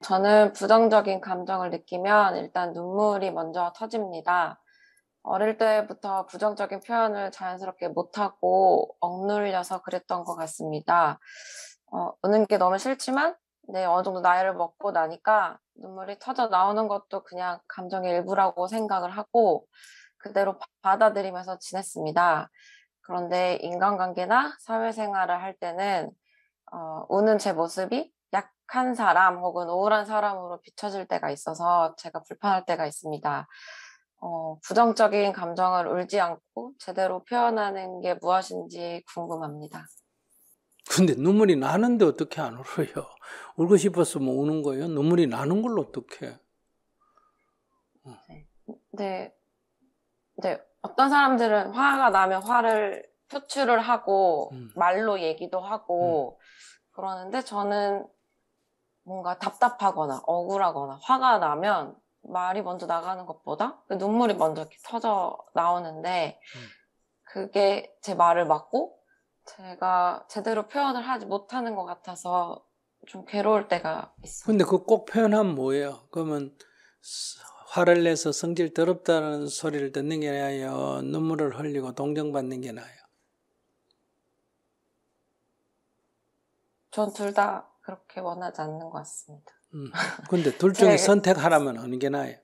저는 부정적인 감정을 느끼면 일단 눈물이 먼저 터집니다. 어릴 때부터 부정적인 표현을 자연스럽게 못하고 억눌려서 그랬던 것 같습니다. 우는 게 너무 싫지만, 네, 어느 정도 나이를 먹고 나니까 눈물이 터져 나오는 것도 그냥 감정의 일부라고 생각을 하고, 그대로 받아들이면서 지냈습니다. 그런데 인간관계나 사회생활을 할 때는 우는 제 모습이 약한 사람 혹은 우울한 사람으로 비춰질 때가 있어서 제가 불편할 때가 있습니다. 부정적인 감정을 울지 않고 제대로 표현하는 게 무엇인지 궁금합니다. 근데 눈물이 나는데 어떻게 안 울어요? 울고 싶었으면 우는 거예요? 눈물이 나는 걸 어떻게? 네. 근데, 어떤 사람들은 화가 나면 화를 표출을 하고 음, 말로 얘기도 음. 하고 그러는데 저는 뭔가 답답하거나 억울하거나 화가 나면 말이 먼저 나가는 것보다 그 눈물이 먼저 이렇게 터져 나오는데 그게 제 말을 막고 제가 제대로 표현을 하지 못하는 것 같아서 좀 괴로울 때가 있어요. 근데 그 꼭 표현하면 뭐예요? 그러면 화를 내서 성질 더럽다는 소리를 듣는 게 나아요? 눈물을 흘리고 동정받는 게 나아요? 전 둘 다 그렇게 원하지 않는 것 같습니다. 근데 둘 중에 제, 선택하라면 어느 게 나아요?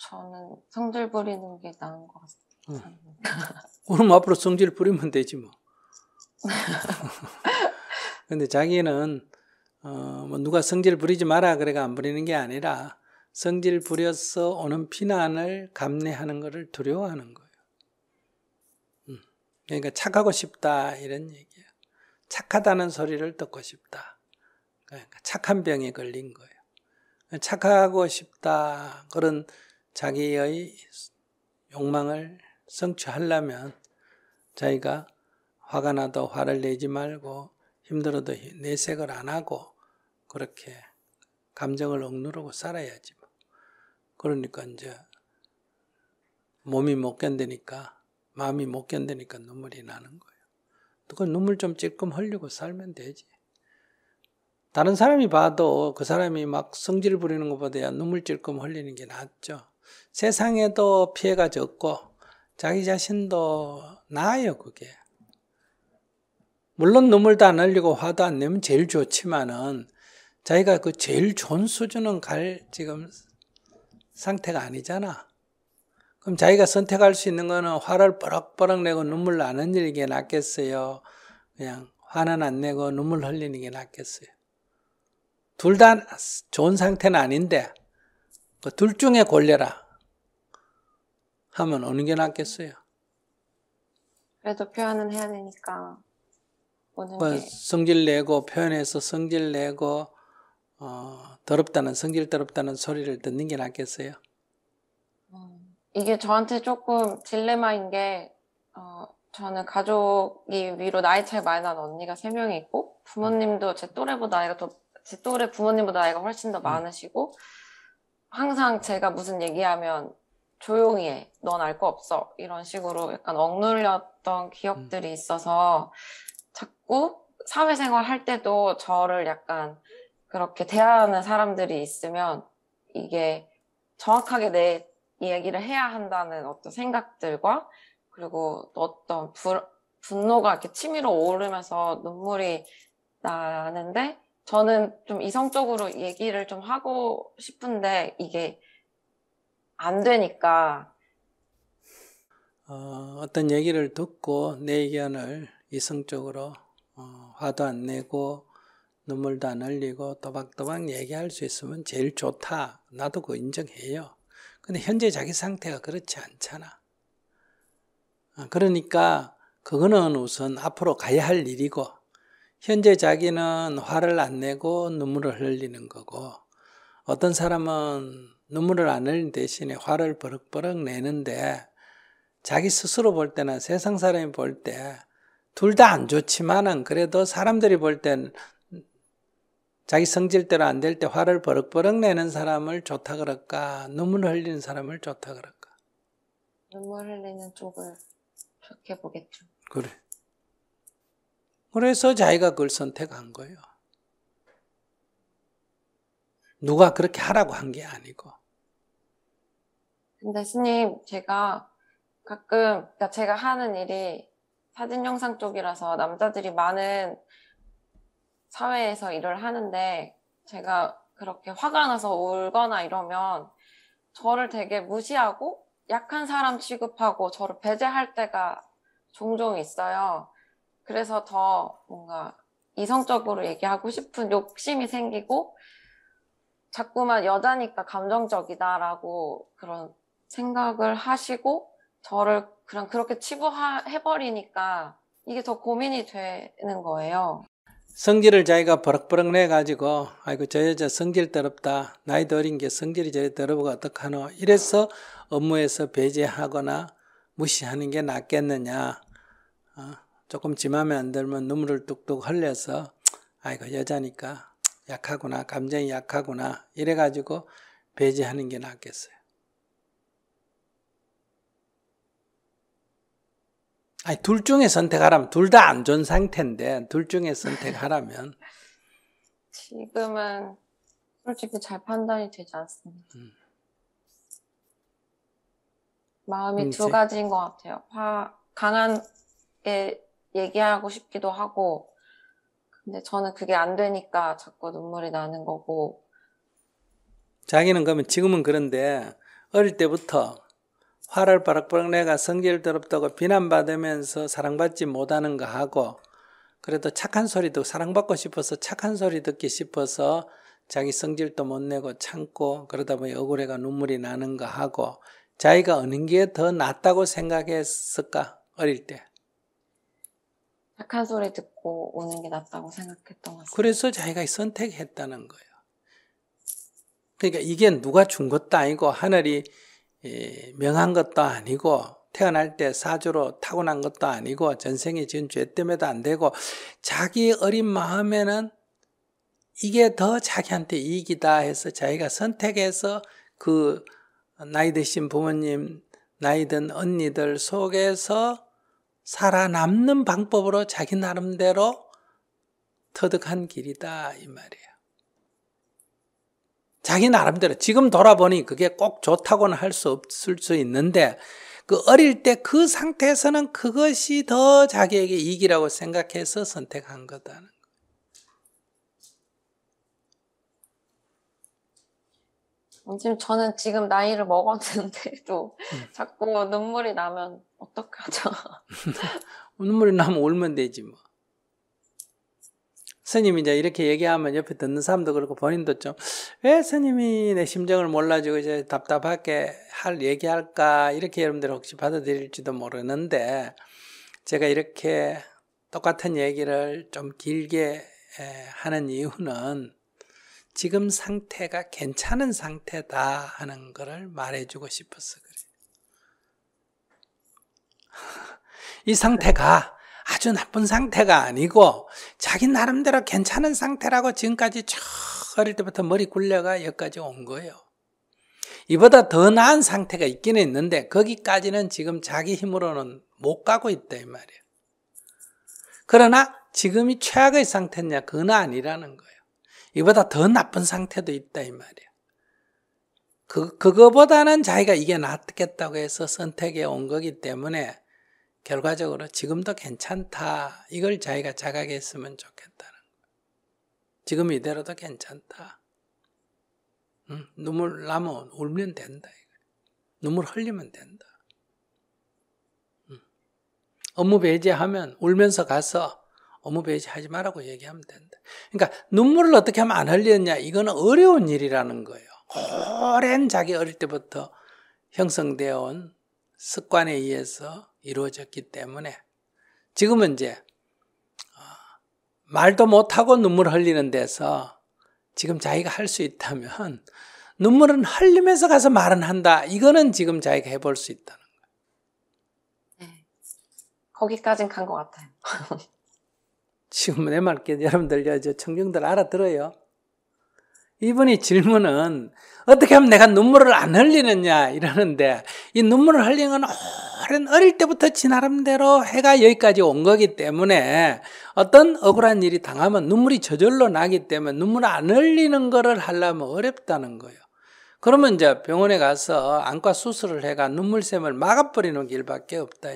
저는 성질 부리는 게 나은 것 응. 같습니다. 그럼 앞으로 성질 부리면 되지 뭐. 근데 자기는 뭐 누가 성질 부리지 마라 그래가 안 부리는 게 아니라 성질 부려서 오는 비난을 감내하는 것을 두려워하는 거예요. 그러니까 착하고 싶다 이런 얘기예요. 착하다는 소리를 듣고 싶다. 그러니까 착한 병에 걸린 거예요. 착하고 싶다 그런 자기의 욕망을 성취하려면 자기가 화가 나도 화를 내지 말고 힘들어도 내색을 안 하고 그렇게 감정을 억누르고 살아야지. 그러니까 이제 몸이 못 견디니까 마음이 못 견디니까 눈물이 나는 거예요. 그 눈물 좀 찔끔 흘리고 살면 되지. 다른 사람이 봐도 그 사람이 막 성질 부리는 것보다 눈물 찔끔 흘리는 게 낫죠. 세상에도 피해가 적고 자기 자신도 나아요 그게. 물론 눈물도 안 흘리고 화도 안 내면 제일 좋지만은 자기가 그 제일 좋은 수준은 갈 지금 상태가 아니잖아. 그럼 자기가 선택할 수 있는 거는 화를 뻐럭뻐럭 내고 눈물 안 흘리는 게 낫겠어요? 그냥 화는 안 내고 눈물 흘리는 게 낫겠어요? 둘 다 좋은 상태는 아닌데 그 둘 중에 골려라 하면 어느 게 낫겠어요? 그래도 표현은 해야 되니까 오는 그 게 성질 내고 표현해서 성질 내고 더럽다는 성질 더럽다는 소리를 듣는 게 낫겠어요? 이게 저한테 조금 딜레마인 게 저는 가족이 위로 나이 차이 많이 나는 언니가 3명이 있고 부모님도 제 또래 부모님보다 나이가 훨씬 더 많으시고 항상 제가 무슨 얘기하면 조용히 해. 넌 알 거 없어. 이런 식으로 약간 억눌렸던 기억들이 있어서 자꾸 사회생활 할 때도 저를 약간 그렇게 대하는 사람들이 있으면 이게 정확하게 내 얘기를 해야 한다는 어떤 생각들과 그리고 또 어떤 분노가 이렇게 치밀어 오르면서 눈물이 나는데 저는 좀 이성적으로 얘기를 좀 하고 싶은데 이게 안 되니까. 어떤 얘기를 듣고 내 의견을 이성적으로 화도 안 내고 눈물도 안 흘리고 또박또박 얘기할 수 있으면 제일 좋다. 나도 그거 인정해요. 근데 현재 자기 상태가 그렇지 않잖아. 그러니까 그거는 우선 앞으로 가야 할 일이고 현재 자기는 화를 안 내고 눈물을 흘리는 거고 어떤 사람은 눈물을 안 흘리는 대신에 화를 버럭버럭 내는데 자기 스스로 볼 때나 세상 사람이 볼 때 둘 다 안 좋지만은 그래도 사람들이 볼 땐 자기 성질대로 안 될 때 화를 버럭버럭 내는 사람을 좋다 그럴까? 눈물 흘리는 사람을 좋다 그럴까? 눈물 흘리는 쪽을 좋게 보겠죠. 그래. 그래서 자기가 그걸 선택한 거예요. 누가 그렇게 하라고 한 게 아니고. 근데 스님, 제가 가끔, 그러니까 제가 하는 일이 사진 영상 쪽이라서 남자들이 많은 사회에서 일을 하는데, 제가 그렇게 화가 나서 울거나 이러면 저를 되게 무시하고 약한 사람 취급하고 저를 배제할 때가 종종 있어요. 그래서 더 뭔가 이성적으로 얘기하고 싶은 욕심이 생기고 자꾸만 여자니까 감정적이다라고 그런 생각을 하시고 저를 그냥 그렇게 치부해버리니까 이게 더 고민이 되는 거예요. 성질을 자기가 버럭버럭 내가지고 아이고 저 여자 성질 더럽다. 나이도 어린 게 성질이 저리 더러우가 어떡하노. 이래서 업무에서 배제하거나 무시하는 게 낫겠느냐. 조금 짐하면 안 들면 눈물을 뚝뚝 흘려서 아이고 여자니까 약하구나. 감정이 약하구나. 이래가지고 배제하는 게 낫겠어요. 아니, 둘 중에 선택하라면 둘 다 안 좋은 상태인데 둘 중에 선택하라면 지금은 솔직히 잘 판단이 되지 않습니다. 마음이 두 가지인 것 같아요. 강하게 얘기하고 싶기도 하고 근데 저는 그게 안 되니까 자꾸 눈물이 나는 거고. 자기는 그러면 지금은 그런데 어릴 때부터 화를 버럭버럭 내가 성질 더럽다고 비난받으면서 사랑받지 못하는 거 하고 그래도 착한 소리도 사랑받고 싶어서 착한 소리 듣기 싶어서 자기 성질도 못 내고 참고 그러다 보니 억울해가 눈물이 나는 거 하고 자기가 어느 게 더 낫다고 생각했을까? 어릴 때. 착한 소리 듣고 오는 게 낫다고 생각했던 것 같습니다. 그래서 자기가 선택했다는 거예요. 그러니까 이게 누가 준 것도 아니고 하늘이 명한 것도 아니고 태어날 때 사주로 타고난 것도 아니고 전생에 지은 죄 때문에도 안 되고 자기 어린 마음에는 이게 더 자기한테 이익이다 해서 자기가 선택해서 그 나이 드신 부모님, 나이 든 언니들 속에서 살아남는 방법으로 자기 나름대로 터득한 길이다 이 말이에요. 자기 나름대로 지금 돌아보니 그게 꼭 좋다고는 할 수 없을 수 있는데 그 어릴 때 그 상태에서는 그것이 더 자기에게 이익이라고 생각해서 선택한 거다는 거예요. 저는 지금 나이를 먹었는데도 자꾸 눈물이 나면 어떡하죠? 눈물이 나면 울면 되지 뭐. 스님이 이제 이렇게 얘기하면 옆에 듣는 사람도 그렇고 본인도 좀 왜 스님이 내 심정을 몰라주고 이제 답답하게 얘기할까 이렇게 여러분들 혹시 받아들일지도 모르는데 제가 이렇게 똑같은 얘기를 좀 길게 하는 이유는 지금 상태가 괜찮은 상태다 하는 거를 말해주고 싶어서 그래요. 이 상태가 아주 나쁜 상태가 아니고 자기 나름대로 괜찮은 상태라고 지금까지 쭉 어릴 때부터 머리 굴려가 여기까지 온 거예요. 이보다 더 나은 상태가 있기는 있는데 거기까지는 지금 자기 힘으로는 못 가고 있다 이 말이에요. 그러나 지금이 최악의 상태냐 그건 아니라는 거예요. 이보다 더 나쁜 상태도 있다 이 말이에요. 그거보다는 자기가 이게 낫겠다고 해서 선택해 온 거기 때문에 결과적으로 지금도 괜찮다. 이걸 자기가 자각했으면 좋겠다는 거예요. 지금 이대로도 괜찮다. 눈물 나면 울면 된다. 눈물 흘리면 된다. 업무 배제하면 울면서 가서 업무 배제하지 말라고 얘기하면 된다. 그러니까 눈물을 어떻게 하면 안 흘렸냐. 이거는 어려운 일이라는 거예요. 오랜 자기 어릴 때부터 형성되어 온 습관에 의해서 이루어졌기 때문에 지금은 이제 말도 못하고 눈물 흘리는 데서 지금 자기가 할 수 있다면 눈물은 흘리면서 가서 말은 한다. 이거는 지금 자기가 해볼 수 있다는 거예요. 네. 거기까진 간 것 같아요. 지금 내 말 여러분들 청중들 알아들어요? 이분이 질문은 어떻게 하면 내가 눈물을 안 흘리느냐 이러는데 이 눈물을 흘리는 건 오랜 어릴 때부터 지 나름대로 해가 여기까지 온 거기 때문에 어떤 억울한 일이 당하면 눈물이 저절로 나기 때문에 눈물 안 흘리는 거를 하려면 어렵다는 거예요. 그러면 이제 병원에 가서 안과 수술을 해가 눈물샘을 막아버리는 길밖에 없다.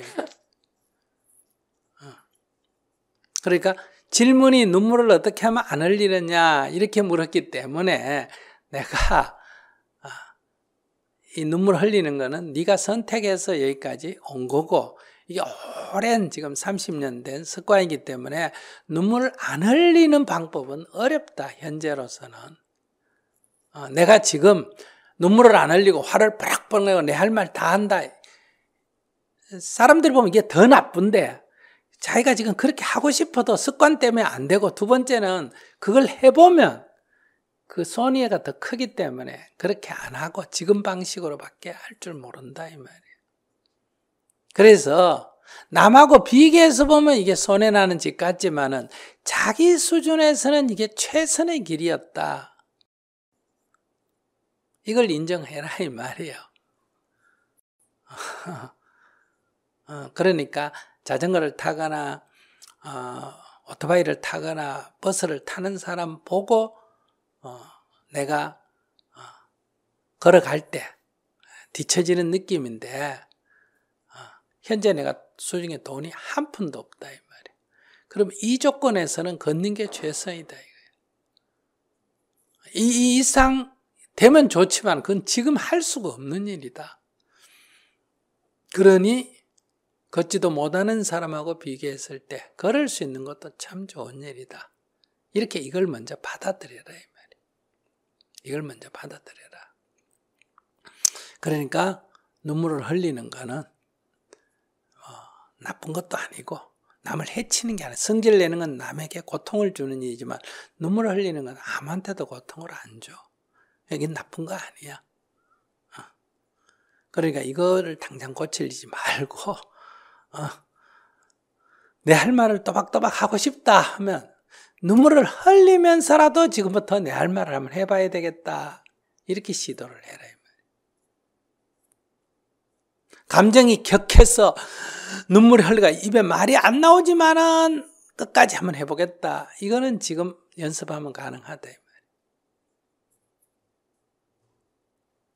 그러니까 질문이 눈물을 어떻게 하면 안 흘리느냐 이렇게 물었기 때문에 내가 이 눈물 흘리는 거는 네가 선택해서 여기까지 온 거고 이게 오랜 지금 30년 된 습관이기 때문에 눈물 안 흘리는 방법은 어렵다. 현재로서는. 내가 지금 눈물을 안 흘리고 화를 빡빡 내고 내 할 말 다 한다. 사람들이 보면 이게 더 나쁜데 자기가 지금 그렇게 하고 싶어도 습관 때문에 안 되고 두 번째는 그걸 해보면 그 손해가 더 크기 때문에 그렇게 안 하고 지금 방식으로밖에 할 줄 모른다 이 말이에요. 그래서 남하고 비교해서 보면 이게 손해나는 짓 같지만은 자기 수준에서는 이게 최선의 길이었다. 이걸 인정해라 이 말이에요. 그러니까 자전거를 타거나 오토바이를 타거나 버스를 타는 사람 보고 내가 걸어갈 때 뒤처지는 느낌인데 현재 내가 수중에 돈이 한 푼도 없다 이 말이에요. 그럼 이 조건에서는 걷는 게 최선이다 이거예요. 이 이상 되면 좋지만 그건 지금 할 수가 없는 일이다. 그러니 걷지도 못하는 사람하고 비교했을 때 걸을 수 있는 것도 참 좋은 일이다. 이렇게 이걸 먼저 받아들여라 이 말이에요. 이걸 먼저 받아들여라. 그러니까 눈물을 흘리는 거는 나쁜 것도 아니고 남을 해치는 게 아니라 성질 내는 건 남에게 고통을 주는 일이지만 눈물을 흘리는 건 아무한테도 고통을 안 줘. 이게 나쁜 거 아니야. 그러니까 이거를 당장 고치지 말고 내 할 말을 또박또박 하고 싶다 하면 눈물을 흘리면서라도 지금부터 내 할 말을 한번 해봐야 되겠다. 이렇게 시도를 해라. 감정이 격해서 눈물이 흘러가 입에 말이 안 나오지만은 끝까지 한번 해보겠다. 이거는 지금 연습하면 가능하다.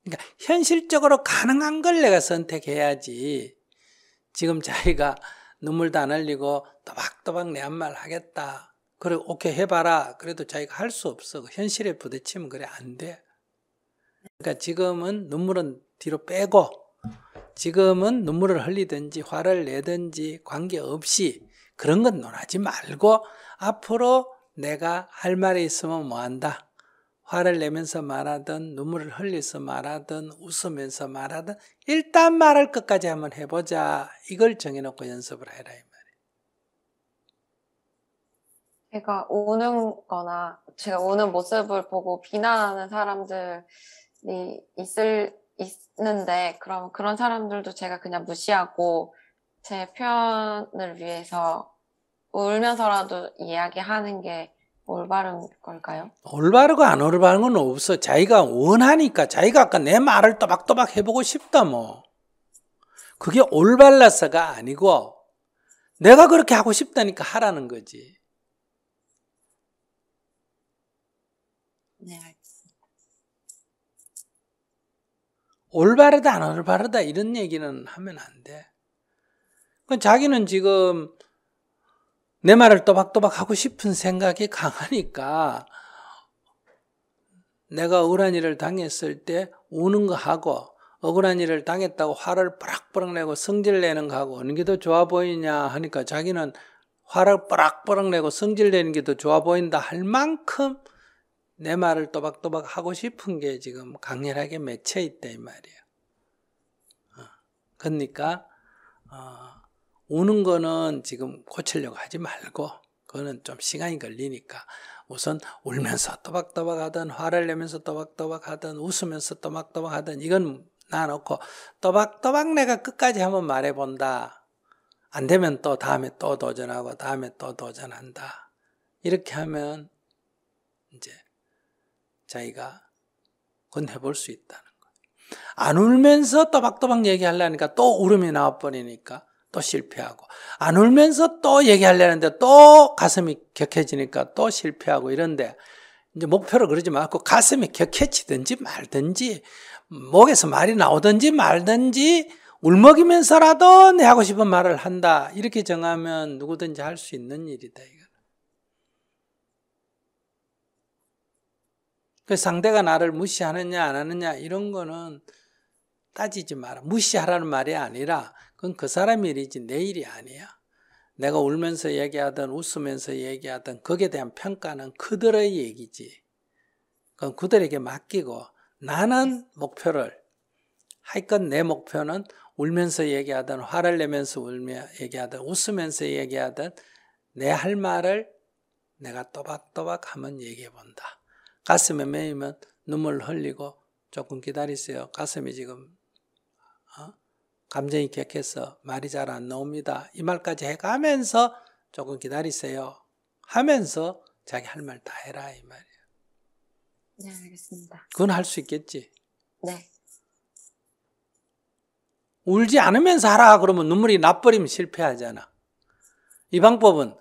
그러니까 현실적으로 가능한 걸 내가 선택해야지. 지금 자기가 눈물도 안 흘리고 또박또박 내 한 말 하겠다. 그래 오케이 해봐라. 그래도 자기가 할 수 없어. 현실에 부딪히면 그래 안 돼. 그러니까 지금은 눈물은 뒤로 빼고 지금은 눈물을 흘리든지 화를 내든지 관계없이 그런 건 논하지 말고 앞으로 내가 할 말이 있으면 뭐한다. 화를 내면서 말하든 눈물을 흘려서 말하든 웃으면서 말하든 일단 말을 끝까지 한번 해보자. 이걸 정해놓고 연습을 해라 이 말이에요. 제가 우는 거나 제가 우는 모습을 보고 비난하는 사람들이 있는데 그럼 그런 사람들도 제가 그냥 무시하고 제 표현을 위해서 울면서라도 이야기하는 게 올바른 걸까요? 올바르고 안 올바른 건 없어. 자기가 원하니까 자기가 아까 내 말을 또박또박 해보고 싶다 뭐. 그게 올바라서가 아니고 내가 그렇게 하고 싶다니까 하라는 거지. 네, 알겠습니다. 올바르다 안 올바르다 이런 얘기는 하면 안 돼. 자기는 지금 내 말을 또박또박 하고 싶은 생각이 강하니까 내가 억울한 일을 당했을 때 우는 거 하고 억울한 일을 당했다고 화를 뽀락뽀락 내고 성질 내는 거 하고 어느 게 더 좋아 보이냐 하니까 자기는 화를 뽀락뽀락 내고 성질 내는 게 더 좋아 보인다 할 만큼 내 말을 또박또박 하고 싶은 게 지금 강렬하게 맺혀 있다 이 말이에요. 그러니까 우는 거는 지금 고치려고 하지 말고 그거는 좀 시간이 걸리니까 우선 울면서 또박또박 하든 화를 내면서 또박또박 하든 웃으면서 또박또박 하든 이건 놔놓고 또박또박 내가 끝까지 한번 말해본다. 안 되면 또 다음에 또 도전하고 다음에 또 도전한다. 이렇게 하면 이제 자기가 건해볼 수 있다는 거예요. 안 울면서 또박또박 얘기하려니까 또 울음이 나와버리니까 또 실패하고, 안 울면서 또 얘기하려는데 또 가슴이 격해지니까 또 실패하고, 이런데 이제 목표를 그러지 말고 가슴이 격해지든지 말든지 목에서 말이 나오든지 말든지 울먹이면서라도 내 하고 싶은 말을 한다, 이렇게 정하면 누구든지 할 수 있는 일이다. 그 상대가 나를 무시하느냐 안 하느냐 이런 거는 따지지 마라. 무시하라는 말이 아니라 그건 그 사람 일이지 내 일이 아니야. 내가 울면서 얘기하든 웃으면서 얘기하든 거기에 대한 평가는 그들의 얘기지. 그건 그들에게 맡기고, 나는 목표를, 하여건 내 목표는 울면서 얘기하든 화를 내면서 얘기하든 웃으면서 얘기하든 내 할 말을 내가 또박또박 하면 얘기해 본다. 가슴에 매이면 눈물 흘리고 조금 기다리세요. 가슴이 지금 감정이 격해서 말이 잘 안 나옵니다. 이 말까지 해가면서 조금 기다리세요 하면서 자기 할 말 다 해라, 이 말이에요. 네, 알겠습니다. 그건 할 수 있겠지. 네. 울지 않으면서 하라 그러면 눈물이 나버리면 실패하잖아. 이 방법은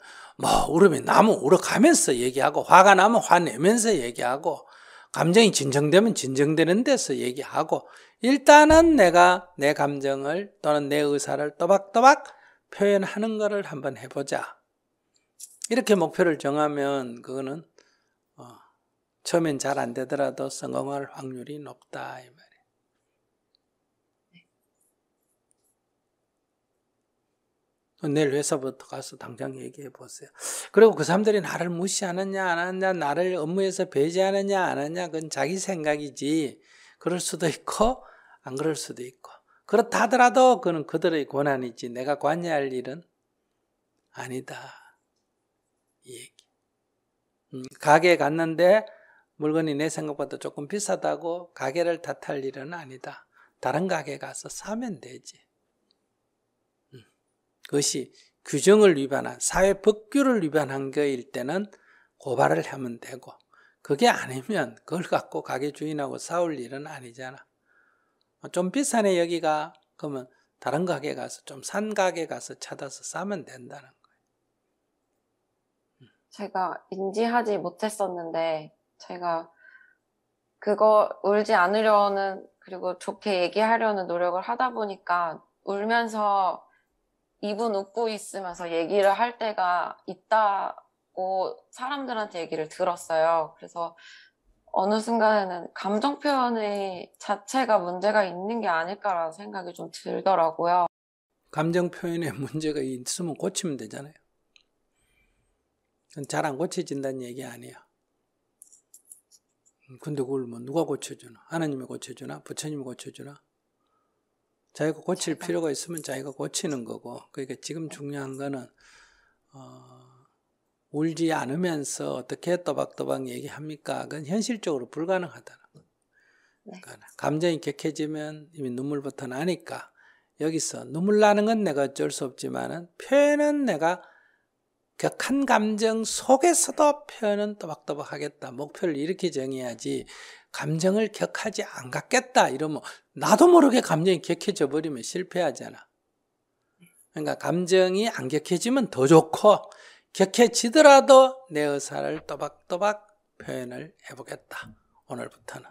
울음이 나면 울어가면서 얘기하고, 화가 나면 화내면서 얘기하고, 감정이 진정되면 진정되는 데서 얘기하고, 일단은 내가 내 감정을 또는 내 의사를 또박또박 표현하는 거를 한번 해보자. 이렇게 목표를 정하면 그거는 처음엔 잘 안 되더라도 성공할 확률이 높다, 이 말이에요. 내일 회사부터 가서 당장 얘기해 보세요. 그리고 그 사람들이 나를 무시하느냐 안 하느냐, 나를 업무에서 배제하느냐 안 하느냐, 그건 자기 생각이지. 그럴 수도 있고 안 그럴 수도 있고, 그렇다 하더라도 그건 그들의 권한이지 내가 관여할 일은 아니다, 이 얘기. 가게에 갔는데 물건이 내 생각보다 조금 비싸다고 가게를 탓할 일은 아니다. 다른 가게 가서 사면 되지. 그것이 규정을 위반한, 사회 법규를 위반한 거일 때는 고발을 하면 되고, 그게 아니면 그걸 갖고 가게 주인하고 싸울 일은 아니잖아. 좀 비싸네 여기가, 그러면 다른 가게 가서, 좀 산 가게 가서 찾아서 사면 된다는 거예요. 제가 인지하지 못했었는데, 제가 그거 울지 않으려는, 그리고 좋게 얘기하려는 노력을 하다 보니까 울면서 입은 웃고 있으면서 얘기를 할 때가 있다고 사람들한테 얘기를 들었어요. 그래서 어느 순간에는 감정 표현의 자체가 문제가 있는 게 아닐까라는 생각이 좀 들더라고요. 감정 표현에 문제가 있으면 고치면 되잖아요. 잘 안 고쳐진다는 얘기 아니에요. 근데 그걸 누가 고쳐주나? 하나님이 고쳐주나? 부처님이 고쳐주나? 자기가 고칠 필요가 있으면 자기가 고치는 거고, 그러니까 지금 중요한 거는 울지 않으면서 어떻게 또박또박 얘기합니까? 그건 현실적으로 불가능하다는 거예요. 네. 그러니까 감정이 격해지면 이미 눈물부터 나니까, 여기서 눈물 나는 건 내가 어쩔 수 없지만은 표현은 내가 격한 감정 속에서도 표현은 또박또박 하겠다. 목표를 이렇게 정해야지, 감정을 격하지 안 갖겠다 이러면 나도 모르게 감정이 격해져 버리면 실패하잖아. 그러니까 감정이 안 격해지면 더 좋고, 격해지더라도 내 의사를 또박또박 표현을 해보겠다. 오늘부터는.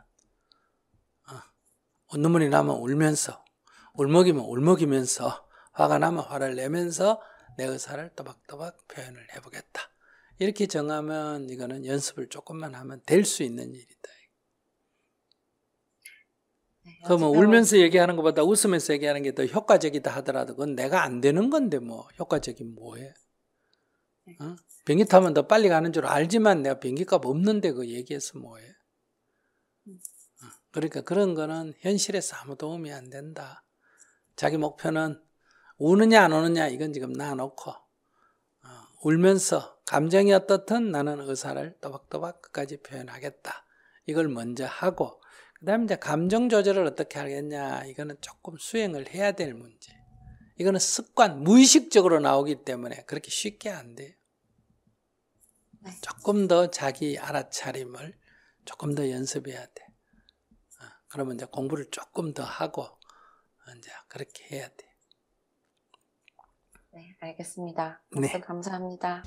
눈물이 나면 울면서, 울먹이면 울먹이면서, 화가 나면 화를 내면서 내 의사를 또박또박 표현을 해보겠다. 이렇게 정하면 이거는 연습을 조금만 하면 될 수 있는 일이다. 네, 그러면 울면서 얘기하는 것보다 웃으면서 얘기하는 게 더 효과적이다 하더라도 그건 내가 안 되는 건데 뭐 효과적인 뭐해? 비행기 타면 더 빨리 가는 줄 알지만 내가 비행기값 없는데 그 얘기해서 뭐해? 그러니까 그런 거는 현실에서 아무 도움이 안 된다. 자기 목표는 우느냐 안 우느냐 이건 지금 놔놓고, 울면서 감정이 어떻든 나는 의사를 또박또박 끝까지 표현하겠다. 이걸 먼저 하고, 그 다음에 이제 감정 조절을 어떻게 하겠냐, 이거는 조금 수행을 해야 될 문제. 이거는 습관, 무의식적으로 나오기 때문에 그렇게 쉽게 안 돼요. 조금 더 자기 알아차림을 조금 더 연습해야 돼. 그러면 이제 공부를 조금 더 하고 이제 그렇게 해야 돼. 네, 알겠습니다. 네. 말씀 감사합니다.